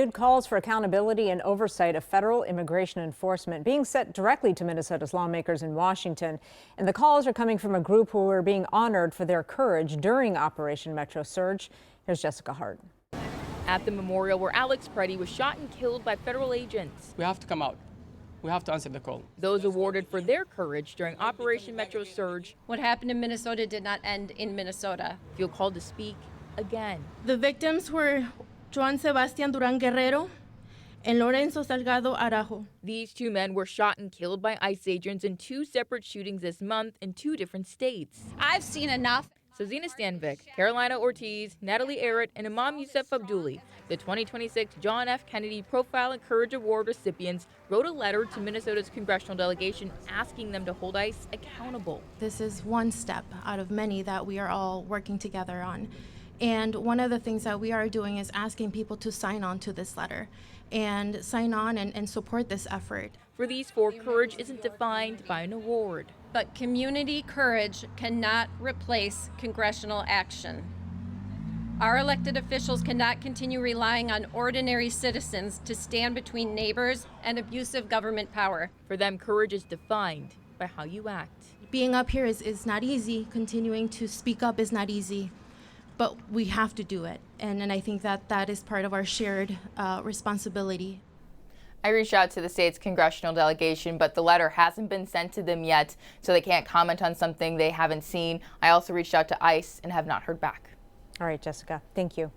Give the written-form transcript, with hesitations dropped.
Calls for accountability and oversight of federal immigration enforcement being sent directly to Minnesota's lawmakers in Washington. And the calls are coming from a group who are being honored for their courage during Operation Metro Surge. Here's Jessica Hart. At the memorial where Alex Pretti was shot and killed by federal agents. We have to come out. We have to answer the call. Those awarded for their courage during Operation Metro Surge. What happened in Minnesota did not end in Minnesota. Feel called to speak again. The victims were Joan Sebastian Duran Guerrero and Lorenzo Salgado Arajo. These two men were shot and killed by ICE agents in two separate shootings this month in two different states. I've seen enough. Zina Stanvik, Carolina Ortiz, Natalie Arrett, and Imam Youssef Abduli, the 2026 John F. Kennedy Profile and Courage Award recipients, wrote a letter to Minnesota's congressional delegation asking them to hold ICE accountable. This is one step out of many that we are all working together on. And one of the things that we are doing is asking people to sign on to this letter and sign on and support this effort. For these four, courage isn't defined by an award. But community courage cannot replace congressional action. Our elected officials cannot continue relying on ordinary citizens to stand between neighbors and abusive government power. For them, courage is defined by how you act. Being up here is not easy. Continuing to speak up is not easy. But we have to do it. And I think that is part of our shared responsibility. I reached out to the state's congressional delegation, but the letter hasn't been sent to them yet, so they can't comment on something they haven't seen. I also reached out to ICE and have not heard back. All right, Jessica, thank you.